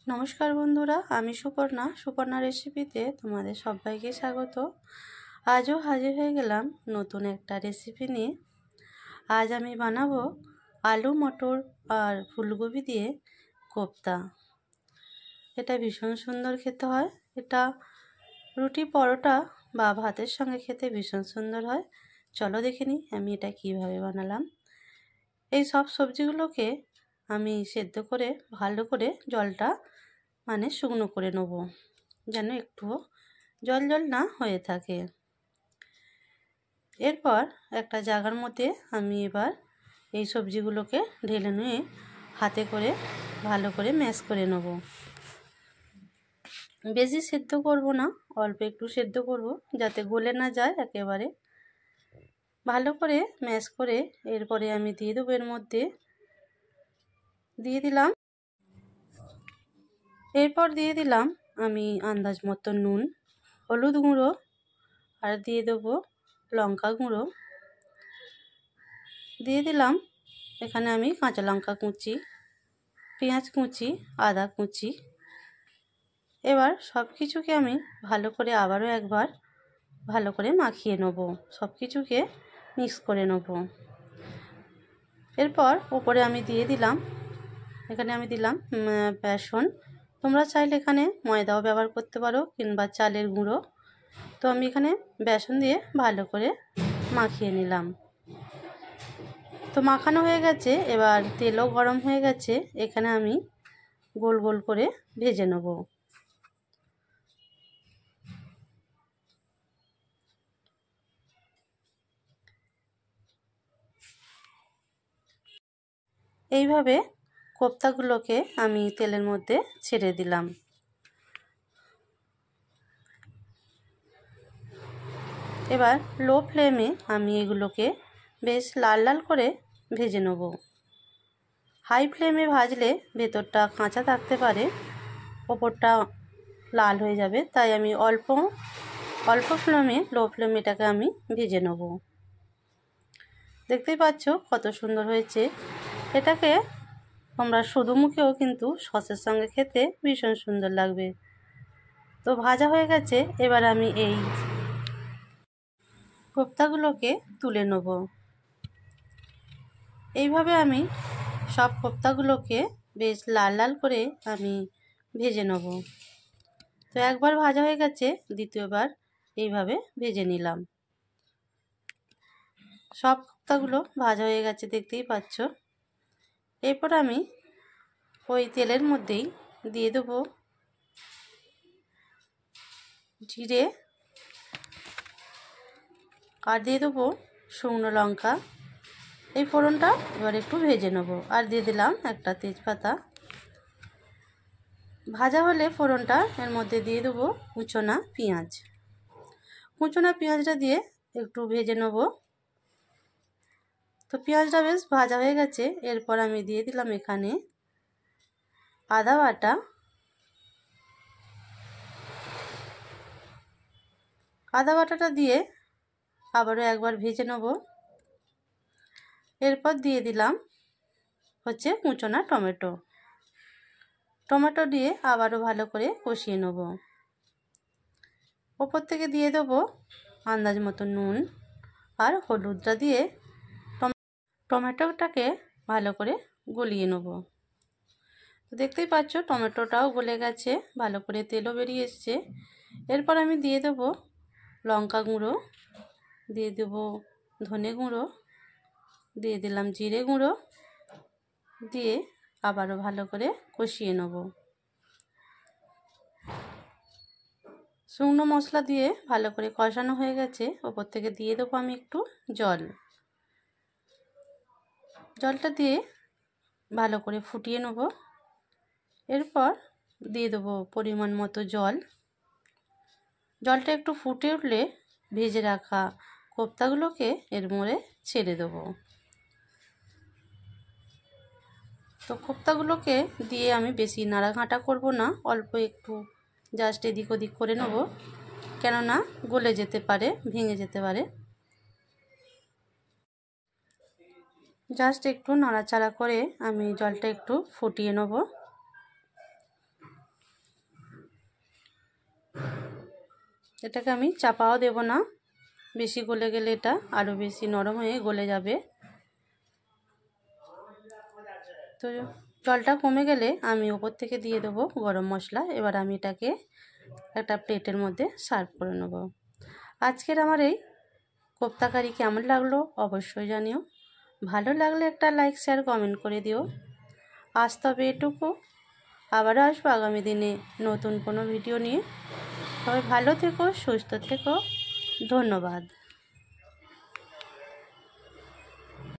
নমস্কার বন্ধুরা, আমি সুপর্ণা রেসিপিতে তোমাদের সবাইকে স্বাগত। আজও হাজির হয়ে গেলাম নতুন একটা রেসিপি নিয়ে। আজ আমি বানাবো আলু মটর আর ফুলকপি দিয়ে কোপ্তা। এটা ভীষণ সুন্দর খেতে হয়। এটা রুটি পরোটা বা ভাতের সঙ্গে খেতে ভীষণ সুন্দর হয়। চলো দেখে নিই আমি এটা কিভাবে বানালাম। এই সব সবজিগুলোকে আমি সেদ্ধ করে ভালো করে জলটা শুকনো করে নেব, যেন একটুও জল জল না হয়ে থাকে। এরপর একটা জায়গার মধ্যে আমি এবার এই সবজিগুলোকে ঢেলে নিয়ে হাতে করে ভালো করে ম্যাশ করে নেব। বেশি সেদ্ধ করব না, অল্প একটু সেদ্ধ করব যাতে গলে না যায় একেবারে। ভালো করে ম্যাশ করে এরপরে আমি দিয়ে দেবো, এর মধ্যে দিয়ে দিলাম আমি আন্দাজ মতো নুন, হলুদ গুঁড়ো, আর দিয়ে দেবো লঙ্কা গুঁড়ো। দিয়ে দিলাম এখানে আমি কাঁচা লঙ্কা কুচি, পেঁয়াজ কুচি, আদা কুচি। এবার সব কিছুকে আমি ভালো করে আবারও একবার ভালো করে মাখিয়ে নেব, সব কিছুকে মিক্স করে নেব। এরপর উপরে আমি দিয়ে দিলাম, এখানে আমি দিলাম বেসন। তোমরা চাইলে এখানে ময়দাও ব্যবহার করতে পারো কিংবা চালের গুঁড়ো। তো আমি এখানে বেসন দিয়ে ভালো করে মাখিয়ে নিলাম। তো মাখানো হয়ে গেছে, এবার তেলও গরম হয়ে গেছে। এখানে আমি গোল গোল করে ভেজে নেব। এইভাবে কোপ্তাগুলোকে আমি তেলের মধ্যে ছেড়ে দিলাম। এবার লো ফ্লেমে আমি এগুলোকে বেশ লাল লাল করে ভেজে নেব। হাই ফ্লেমে ভাজলে ভেতরটা কাঁচা থাকতে পারে, ওপরটা লাল হয়ে যাবে। তাই আমি অল্প ফ্লেমে, লো ফ্লেমে এটাকে আমি ভেজে নেব। দেখতেই পাচ্ছ কত সুন্দর হয়েছে। এটাকে তোমরা শুধু মুখেও কিন্তু সসের সঙ্গে খেতে ভীষণ সুন্দর লাগবে। তো ভাজা হয়ে গেছে, এবার আমি এই কোপ্তাগুলোকে তুলে নেব। এইভাবে আমি সব কোপ্তাগুলোকে বেশ লাল লাল করে আমি ভেজে নেব। তো একবার ভাজা হয়ে গেছে, দ্বিতীয়বার এইভাবে ভেজে নিলাম। সব কোপ্তাগুলো ভাজা হয়ে গেছে, দেখতেই পাচ্ছ। এরপর আমি ওই তেলের মধ্যেই দিয়ে দেবো জিরে, আর দিয়ে দেবো শুকনো লঙ্কা। এই ফোড়নটা এবার একটু ভেজে নেব। আর দিয়ে দিলাম একটা তেজপাতা। ভাজা হলে ফোড়নটা এর মধ্যে দিয়ে দেবো কুচোনা পেঁয়াজটা দিয়ে একটু ভেজে নেব। তো পেঁয়াজটা বেশ ভাজা হয়ে গেছে। এরপর আমি দিয়ে দিলাম এখানে আদা বাটা। আদা বাটাটা দিয়ে আবারও একবার ভেজে নেব। এরপর দিয়ে দিলাম কুচোনা টমেটো দিয়ে আবারও ভালো করে কষিয়ে নেব। ওপর থেকে দিয়ে দেবো আন্দাজ মতো নুন আর হলুদটা দিয়ে টমেটোটাকে ভালো করে গলিয়ে নেব। তো দেখতেই পাচ্ছ টমেটোটাও গলে গেছে, ভালো করে তেলও বেরিয়ে এসছে। এরপর আমি দিয়ে দেবো লঙ্কা গুঁড়ো, দিয়ে দেবো ধনে গুঁড়ো, দিয়ে দিলাম জিরে গুঁড়ো, দিয়ে আবারও ভালো করে কষিয়ে নেব। শুকনো মশলা দিয়ে ভালো করে কষানো হয়ে গেছে। ওপর থেকে দিয়ে দেবো আমি একটু জলটা দিয়ে ভালো করে ফুটিয়ে নেব। এরপর দিয়ে দেবো পরিমাণ মতো জলটা একটু ফুটে উঠলে ভেজে রাখা কোপ্তাগুলোকে এর মধ্যে ছেড়ে দেবো। তো কোপ্তাগুলোকে দিয়ে আমি বেশি নাড়াঘাঁটা করব না, অল্প একটু জাস্ট এদিক ওদিক করে নেব, কেননা গলে যেতে পারে, ভেঙে যেতে পারে। জাস্ট একটু নাড়াচাড়া করে আমি জলটা একটু ফুটিয়ে নেব। এটাকে আমি চাপাও দেব না, বেশি গলে গেলে এটা আরও বেশি নরম হয়ে গলে যাবে। তো জলটা কমে গেলে আমি ওপর থেকে দিয়ে দেবো গরম মশলা। এবার আমি এটাকে একটা প্লেটের মধ্যে সার্ভ করে নেব। আজকের আমার এই কোপ্তা কারি কেমন লাগলো অবশ্যই জানিও। ভালো লাগলে একটা লাইক শেয়ার কমেন্ট করে দিও। আজ তবে এটুকু, আবারও আসবো আগামী দিনে নতুন কোনো ভিডিও নিয়ে। সবাই ভালো থেকো, সুস্থ থেকো, ধন্যবাদ।